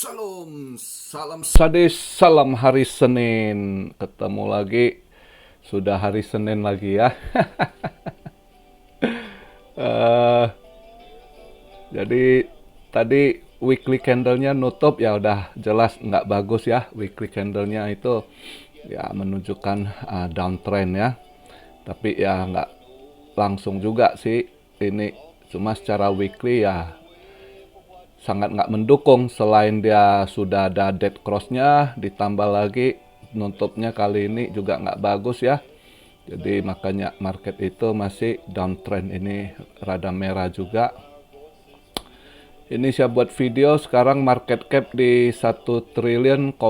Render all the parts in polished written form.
Shalom, salam sadis, salam hari Senin. Ketemu lagi, sudah hari Senin lagi ya. Eh, jadi tadi weekly candle-nya nutup ya udah jelas nggak bagus ya. Weekly candle-nya itu ya menunjukkan downtrend ya. Tapi ya nggak langsung juga sih ini. Cuma secara weekly ya sangat nggak mendukung, selain dia sudah ada dead cross-nya, ditambah lagi nutupnya kali ini juga nggak bagus ya. Jadi makanya market itu masih downtrend, ini rada merah juga. Ini saya buat video sekarang market cap di 1 triliun,019,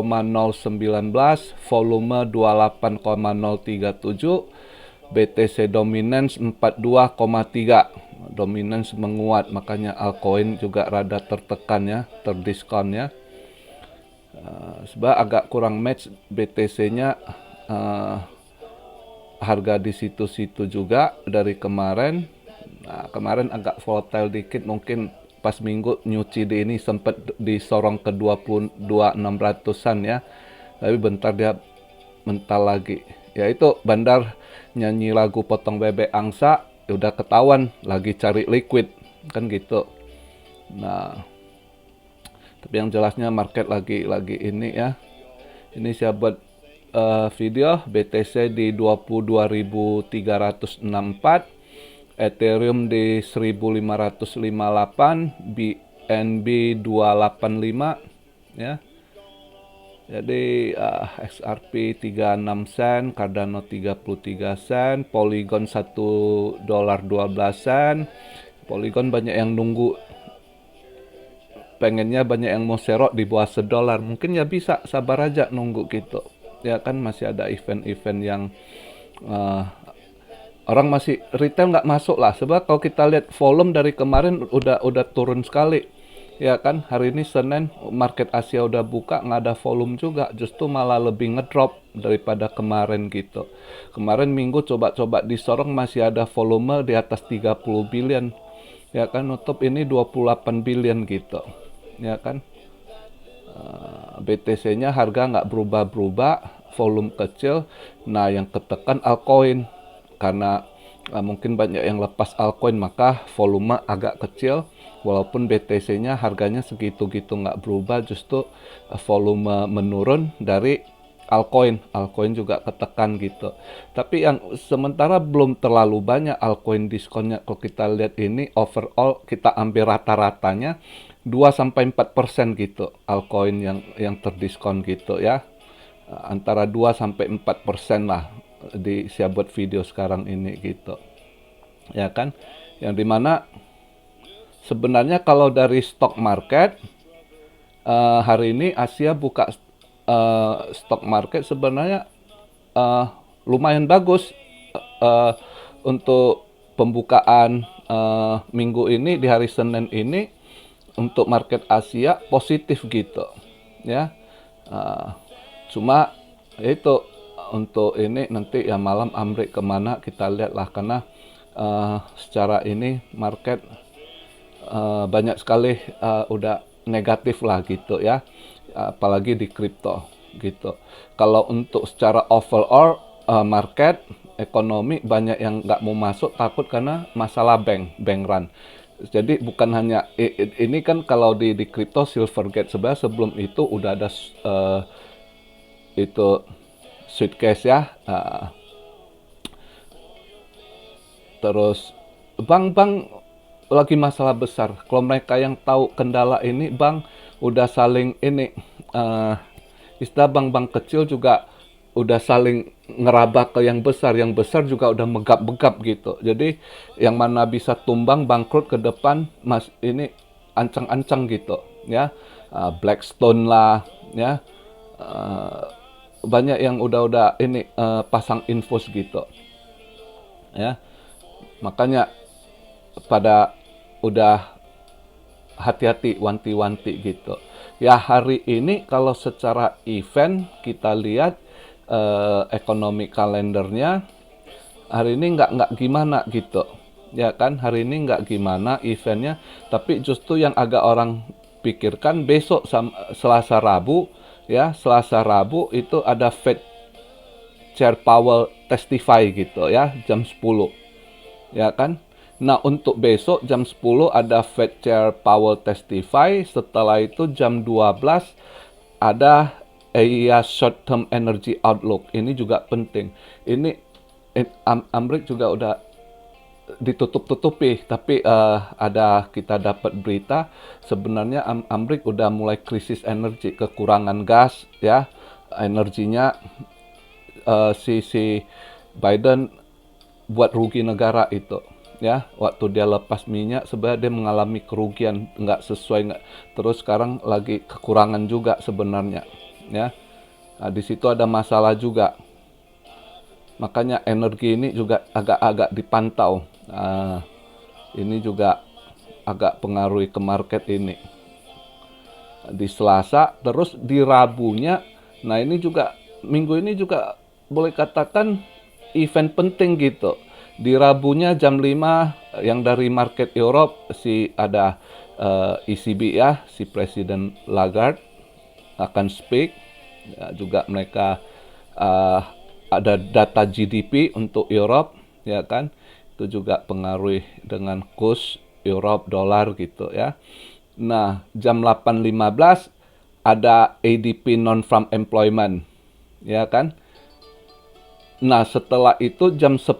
volume 28,037, BTC dominance 42,3. Dominance menguat, makanya altcoin juga rada tertekan ya, terdiskon ya. Sebab agak kurang match BTC-nya, harga di situ-situ juga dari kemarin. Nah, kemarin agak volatile dikit, mungkin pas minggu nyuci di ini sempat disorong ke 22.600-an ya. Tapi bentar dia mental lagi. Ya itu bandar nyanyi lagu potong bebek angsa, ya udah ketahuan lagi cari liquid kan gitu. Nah, tapi yang jelasnya market lagi ini ya. Ini saya buat video BTC di 22.364, Ethereum di 1.558, BNB 285 ya. Jadi XRP 36 sen, Cardano 33 sen, Polygon $1.12. Polygon banyak yang nunggu, pengennya banyak yang mau serok di bawah $1. Mungkin ya bisa sabar aja nunggu gitu. Ya kan masih ada event-event yang uh, orang masih retail nggak masuk lah. Sebab kalau kita lihat volume dari kemarin udah turun sekali. Ya kan, hari ini Senin, market Asia udah buka, nggak ada volume juga. Justru malah lebih ngedrop daripada kemarin gitu. Kemarin Minggu coba-coba disorong masih ada volume di atas 30 billion. Ya kan, nutup ini 28 billion gitu. Ya kan, BTC-nya harga nggak berubah-berubah, volume kecil. Nah, yang ketekan altcoin. Karena mungkin banyak yang lepas altcoin, maka volume agak kecil. Walaupun BTC-nya harganya segitu-gitu nggak berubah, justru volume menurun dari altcoin. Altcoin juga ketekan gitu. Tapi yang sementara belum terlalu banyak altcoin diskonnya. Kalau kita lihat ini overall kita ambil rata-ratanya 2-4% gitu altcoin yang terdiskon gitu ya. Antara 2-4% lah di saya buat video sekarang ini gitu. Ya kan? Yang dimana sebenarnya kalau dari stock market, hari ini Asia buka stock market sebenarnya uh, lumayan bagus uh, untuk pembukaan minggu ini di hari Senin ini. Untuk market Asia positif gitu ya. Uh, Cuma itu untuk ini nanti ya malam Amrik kemana kita lihat lah, karena secara ini market banyak sekali udah negatif lah gitu ya, apalagi di kripto gitu. Kalau untuk secara overall market ekonomi banyak yang nggak mau masuk, takut karena masalah bank run. Jadi bukan hanya ini kan, kalau di kripto Silvergate sebenarnya sebelum itu udah ada itu suitcase ya, terus bank-bank lagi masalah besar. Kalau mereka yang tahu kendala ini, bank udah saling ini, istilah bank-bank kecil juga udah saling ngeraba ke yang besar juga udah megap-megap gitu. Jadi yang mana bisa tumbang bangkrut ke depan, mas ini ancang-ancang gitu ya. Blackstone lah ya, banyak yang udah ini pasang infus gitu ya. Makanya pada udah hati-hati, wanti-wanti gitu. Ya hari ini kalau secara event kita lihat ekonomi kalendernya, hari ini nggak gimana gitu. Ya kan, hari ini nggak gimana eventnya, tapi justru yang agak orang pikirkan besok Selasa Rabu ya, Selasa Rabu itu ada Fed Chair Powell testify gitu ya, jam 10 ya kan. Nah, untuk besok jam 10 ada Fed Chair Powell testify, setelah itu jam 12 ada short term energy outlook. Ini juga penting. Ini Amerika juga udah ditutup-tutupi, tapi kita dapat berita sebenarnya Amerika udah mulai krisis energi, kekurangan gas ya, energinya si Biden buat rugi negara itu ya, waktu dia lepas minyak sebenarnya dia mengalami kerugian nggak sesuai, terus sekarang lagi kekurangan juga sebenarnya ya. Nah, di situ ada masalah juga, makanya energi ini juga agak-agak dipantau. Nah, ini juga agak pengaruhi ke market ini di Selasa. Terus di Rabunya, nah ini juga minggu ini juga boleh katakan event penting gitu. Di Rabunya jam 5 yang dari market Europe ada ECB ya, si Presiden Lagarde akan speak. Ya, juga mereka ada data GDP untuk Europe ya kan. Itu juga pengaruhi dengan kurs Europe dolar gitu ya. Nah, jam 8.15 ada ADP non-farm employment ya kan. Nah, setelah itu jam 10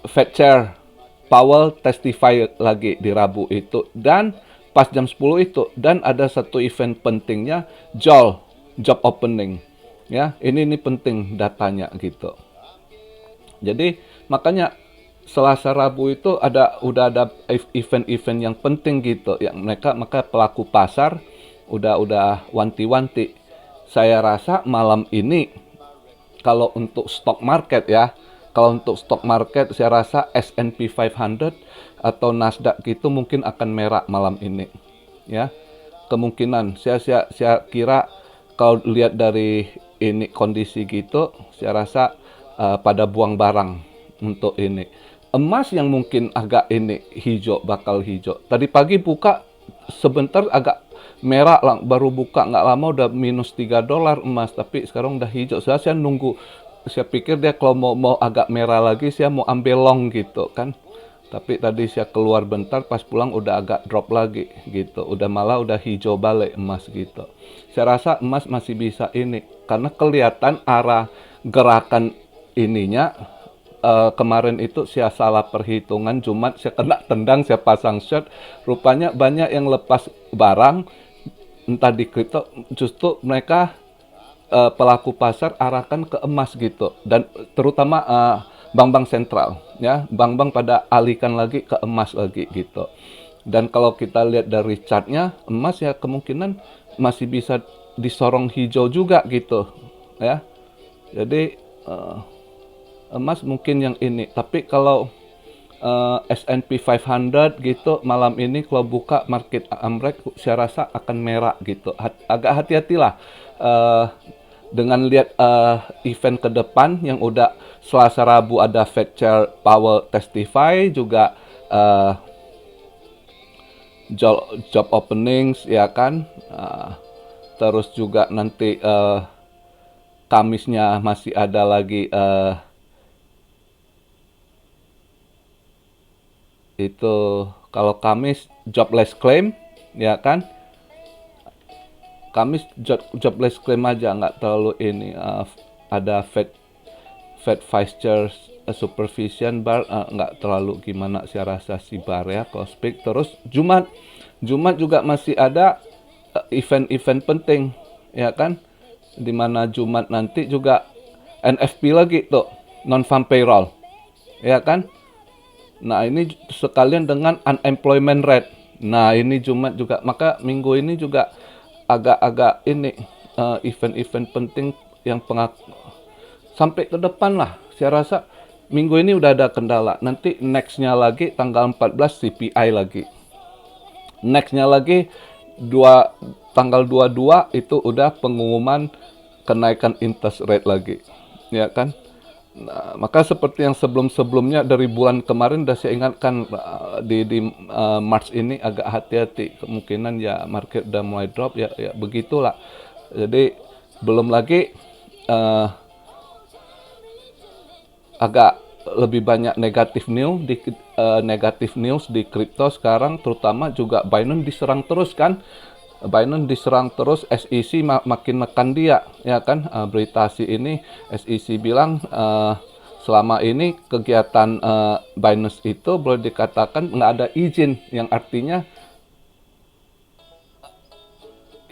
Fed Chair Powell testify lagi di Rabu itu, dan pas jam 10 itu, dan ada satu event pentingnya job opening ya. Ini penting datanya gitu. Jadi makanya Selasa Rabu itu udah ada event-event yang penting gitu yang maka pelaku pasar udah wanti-wanti. Saya rasa malam ini kalau untuk stock market ya, kalau untuk stock market saya rasa S&P 500 atau Nasdaq gitu mungkin akan merah malam ini ya. Kemungkinan saya kira kalau lihat dari ini kondisi gitu, saya rasa pada buang barang untuk ini. Emas yang mungkin agak bakal hijau. Tadi pagi buka sebentar agak merah lah, baru buka nggak lama udah minus $3 emas, tapi sekarang udah hijau. Saya nunggu, saya pikir dia kalau mau agak merah lagi saya mau ambil long gitu kan. Tapi tadi saya keluar bentar, pas pulang udah agak drop lagi gitu. Malah udah hijau balik emas gitu. Saya rasa emas masih bisa karena kelihatan arah gerakan ininya. Kemarin itu saya salah perhitungan, Jumat saya kena tendang, saya pasang short. Rupanya banyak yang lepas barang, entah di kripto, justru mereka pelaku pasar arahkan ke emas gitu, dan terutama bank-bank sentral ya, bank-bank pada alihkan lagi ke emas lagi gitu. Dan kalau kita lihat dari chartnya, emas ya kemungkinan masih bisa disorong hijau juga gitu ya. Jadi emas mungkin yang tapi kalau S&P 500 gitu malam ini kalau buka market Amerika saya rasa akan merah gitu. Agak hati-hatilah dengan lihat event ke depan yang udah Selasa Rabu ada Fed Chair Powell testify, juga job openings ya kan. Terus juga nanti Kamisnya masih ada lagi itu kalau Kamis jobless claim ya kan. Kamis jobless claim aja, nggak terlalu ada Fed Vice Chair supervision bar, nggak terlalu gimana saya rasa si bar ya kalau speak. Terus Jumat juga masih ada event-event penting ya kan, dimana Jumat nanti juga NFP lagi tuh, non farm payroll ya kan. Nah ini sekalian dengan unemployment rate. Nah ini Jumat juga, maka minggu ini juga agak-agak event-event penting yang sampai ke depan lah. Saya rasa minggu ini udah ada kendala. Nanti nextnya lagi tanggal 14 CPI lagi. Nextnya lagi tanggal 22 itu udah pengumuman kenaikan interest rate lagi, ya kan. Nah, maka seperti yang sebelum-sebelumnya dari bulan kemarin udah saya ingatkan, di March ini agak hati-hati, kemungkinan ya market udah mulai drop, ya begitulah. Jadi belum lagi eh, agak lebih banyak negatif news di kripto sekarang, terutama juga Binance diserang terus kan. Binance diserang terus, SEC makin nekan dia, ya kan. Berita si ini, SEC bilang selama ini kegiatan Binance itu boleh dikatakan nggak ada izin, yang artinya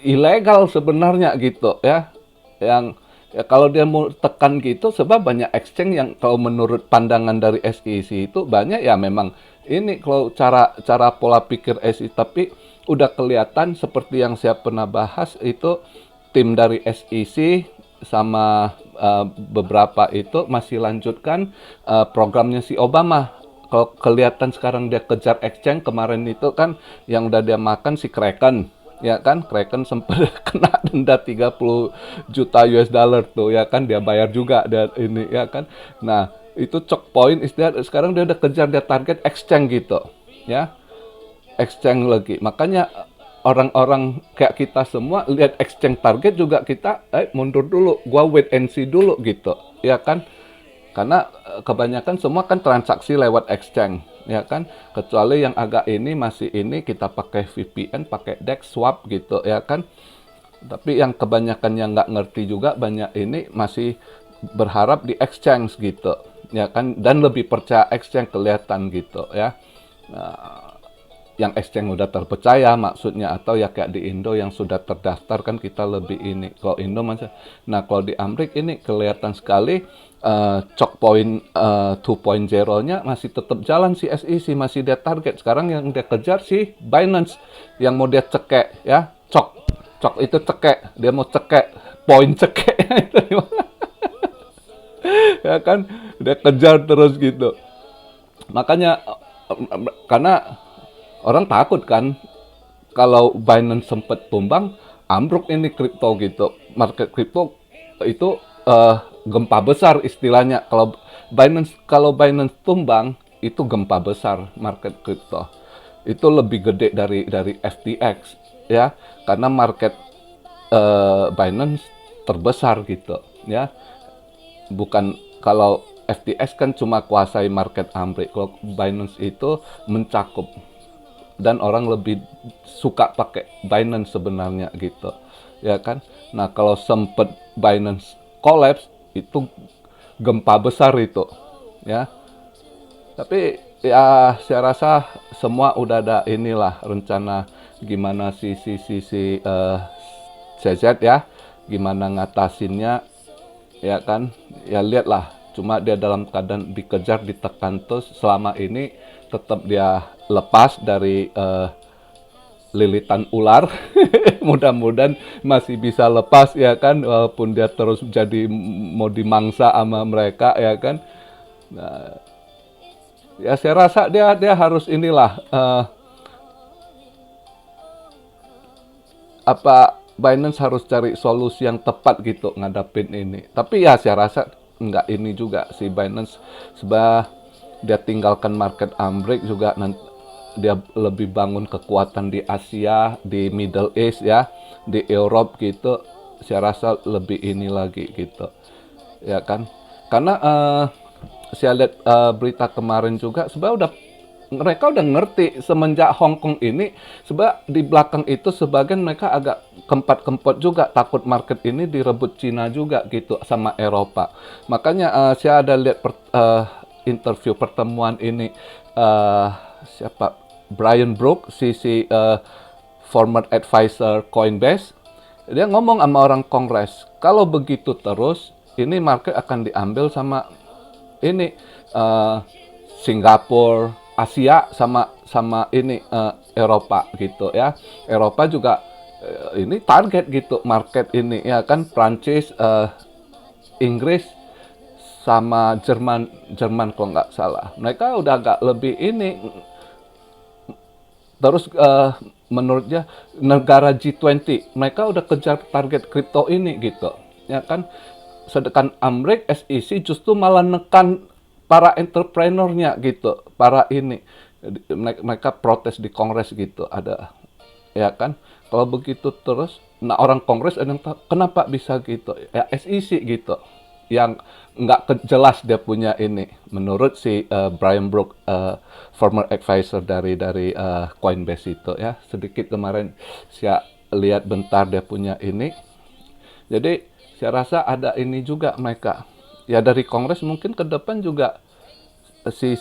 ilegal sebenarnya gitu ya. Yang ya kalau dia mau tekan gitu, sebab banyak exchange yang kalau menurut pandangan dari SEC itu banyak ya memang ini kalau cara pola pikir SEC, tapi udah kelihatan seperti yang saya pernah bahas itu, tim dari SEC sama beberapa itu masih lanjutkan programnya si Obama. Kalau kelihatan sekarang dia kejar exchange, kemarin itu kan yang udah dia makan si Kraken, ya kan. Kraken sempat kena denda 30 juta US dollar tuh, ya kan, dia bayar juga dia ini, ya kan. Nah, itu choke point istilah, sekarang dia udah kejar, dia target exchange gitu, ya, exchange lagi. Makanya orang-orang kayak kita semua lihat exchange target juga kita mundur dulu, gua wait and see dulu gitu, ya kan. Karena kebanyakan semua kan transaksi lewat exchange, ya kan. Kecuali yang agak ini masih ini kita pakai VPN, pakai DEX, swap gitu, ya kan. Tapi yang kebanyakan yang nggak ngerti juga banyak ini masih berharap di exchange gitu, ya kan. Dan lebih percaya exchange kelihatan gitu, ya. Nah, yang exchange udah terpercaya maksudnya, atau ya kayak di Indo yang sudah terdaftar kan kita lebih ini. Kalau Indo masih, nah kalau di Amerika ini kelihatan sekali choke point 2.0-nya masih tetap jalan, si SEC masih dia target. Sekarang yang dia kejar si Binance, yang mau dia cekek, ya, cok itu cekek, dia mau cekek poin cekek itu ya kan, dia kejar terus gitu. Makanya karena orang takut kan kalau Binance sempat tumbang, ambruk ini kripto gitu. Market kripto itu gempa besar istilahnya. Kalau Binance tumbang, itu gempa besar market kripto. Itu lebih gede dari FTX, ya. Karena market Binance terbesar gitu, ya. Bukan, kalau FTX kan cuma kuasai market Amerika, kalau Binance itu mencakup, dan orang lebih suka pakai Binance sebenarnya gitu, ya kan. Nah, kalau sempet Binance collapse, itu gempa besar itu, ya. Tapi ya saya rasa semua udah ada inilah rencana gimana CZ, ya, gimana ngatasinnya, ya kan. Ya lihatlah, cuma dia dalam keadaan dikejar, ditekan terus selama ini, tetap dia lepas dari lilitan ular. Mudah-mudahan masih bisa lepas, ya kan, walaupun dia terus jadi mau dimangsa sama mereka, ya kan. Nah, ya saya rasa dia harus inilah apa, Binance harus cari solusi yang tepat gitu ngadapin ini. Tapi ya saya rasa nggak ini juga si Binance, sebab dia tinggalkan market Amerika juga, nanti dia lebih bangun kekuatan di Asia, di Middle East, ya, di Europe gitu. Saya rasa lebih ini lagi gitu, ya kan. Karena saya lihat berita kemarin juga, sebab mereka udah ngerti semenjak Hong Kong ini, sebab di belakang itu sebagian mereka agak kempot-kempot juga, takut market ini direbut Cina juga gitu sama Eropa. Makanya saya ada lihat interview pertemuan ini, siapa, Brian Brook, former advisor Coinbase. Dia ngomong sama orang Kongres, kalau begitu terus ini market akan diambil sama ini Singapura, Asia, sama ini Eropa gitu, ya. Eropa juga ini target gitu market ini, ya kan. Prancis, Inggris sama Jerman kalau nggak salah. Mereka udah agak lebih ini. Terus menurutnya negara G20, mereka udah kejar target kripto ini gitu, ya kan. sedangkan Amrik SEC justru malah nekan para entrepreneurnya gitu, para ini mereka protes di Kongres gitu, ada ya kan. Kalau begitu terus, nah orang Kongres ada yang tahu, kenapa bisa gitu? Ya SEC gitu, yang nggak jelas dia punya ini. Menurut si Brian Brook, former advisor dari Coinbase itu ya, sedikit kemarin saya lihat bentar dia punya ini. Jadi saya rasa ada ini juga mereka. Ya dari Kongres mungkin ke depan juga si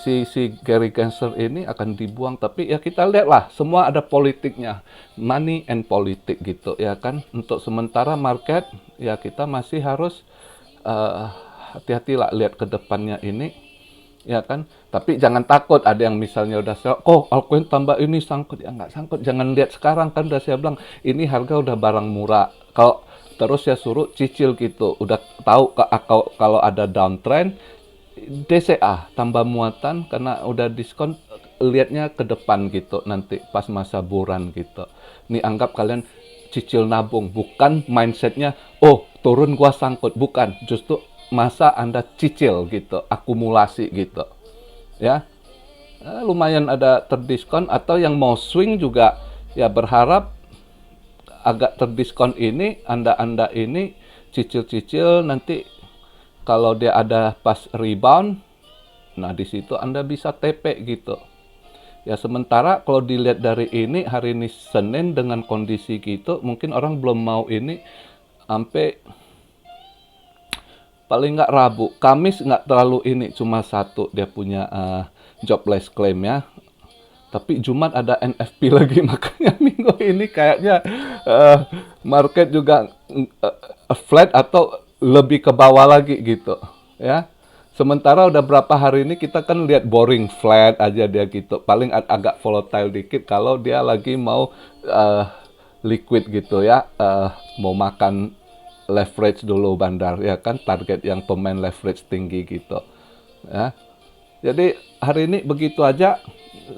Gary Gensler ini akan dibuang, tapi ya kita lihatlah semua ada politiknya, money and politik gitu ya kan. Untuk sementara market ya kita masih harus hati-hati lah lihat ke depannya ini ya kan. Tapi jangan takut ada yang misalnya udah altcoin tambah ini sangkut, ya nggak sangkut, jangan lihat sekarang kan. Udah saya bilang ini harga udah barang murah, kalau terus saya suruh cicil gitu, udah tahu kalau ada downtrend DCA tambah muatan karena udah diskon, lihatnya ke depan gitu nanti pas masa buran gitu. Nih anggap kalian cicil nabung, bukan mindsetnya oh turun gua sangkut, bukan, justru masa Anda cicil gitu, akumulasi gitu ya. Lumayan ada terdiskon, atau yang mau swing juga ya berharap agak terdiskon ini, anda ini cicil-cicil, nanti kalau dia ada pas rebound, nah di situ Anda bisa TP gitu. Ya sementara kalau dilihat dari ini, hari ini Senin dengan kondisi gitu, mungkin orang belum mau ini sampai paling nggak Rabu. Kamis nggak terlalu ini, cuma satu dia punya jobless claim ya. Tapi Jumat ada NFP lagi, makanya minggu ini kayaknya market juga flat atau lebih ke bawah lagi gitu ya. Sementara udah berapa hari ini kita kan lihat boring flat aja dia gitu, paling agak volatile dikit kalau dia lagi mau liquid gitu ya, mau makan leverage dulu bandar ya kan, target yang pemain leverage tinggi gitu ya. Jadi hari ini begitu aja,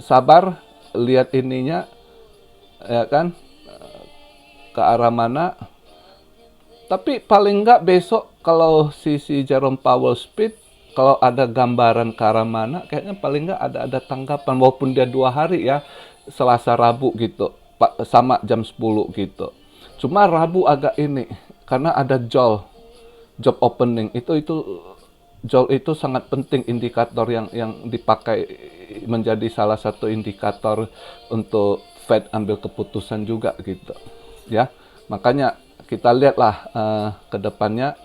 sabar lihat ininya ya kan, ke arah mana. Tapi paling nggak besok kalau si Jerome Powell speed, kalau ada gambaran ke arah mana, kayaknya paling nggak ada tanggapan, walaupun dia 2 hari ya, Selasa Rabu gitu, sama jam 10 gitu. Cuma Rabu agak ini, karena ada job opening, itu job itu sangat penting, indikator yang dipakai menjadi salah satu indikator untuk Fed ambil keputusan juga gitu ya. Makanya kita lihatlah ke depannya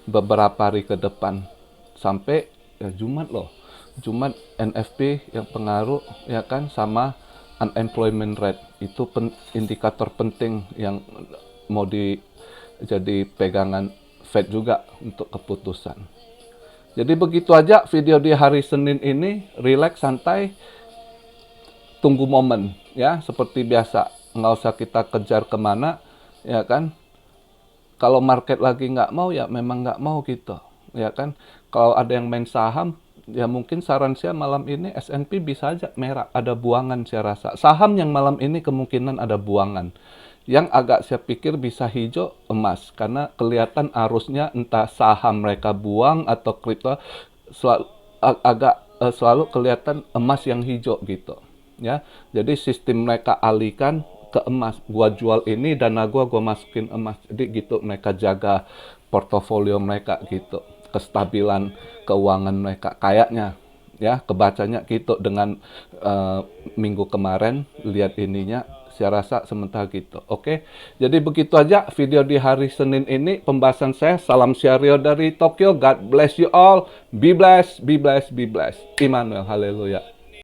beberapa hari ke depan sampai ya Jumat loh. Jumat NFP yang pengaruh ya kan, sama unemployment rate itu indikator penting yang mau jadi pegangan Fed juga untuk keputusan. Jadi begitu aja video di hari Senin ini, relax, santai, tunggu momen ya, seperti biasa, nggak usah kita kejar kemana ya kan. Kalau market lagi nggak mau, ya memang nggak mau gitu, ya kan. Kalau ada yang main saham, ya mungkin saran saya malam ini S&P bisa aja merah, ada buangan saya rasa. Saham yang malam ini kemungkinan ada buangan. Yang agak saya pikir bisa hijau, emas. Karena kelihatan arusnya entah saham mereka buang atau kripto, selalu kelihatan emas yang hijau gitu. Ya, jadi sistem mereka alihkan ke emas. Gua jual ini, dana gua masukin emas. Jadi gitu mereka jaga portofolio mereka gitu, kestabilan keuangan mereka kayaknya ya, kebacanya gitu dengan minggu kemarin lihat ininya, saya rasa sementara gitu. Oke, jadi begitu aja video di hari Senin ini pembahasan saya. Salam Syariah dari Tokyo. God bless you all. Be blessed, be blessed, be blessed. Immanuel, haleluya.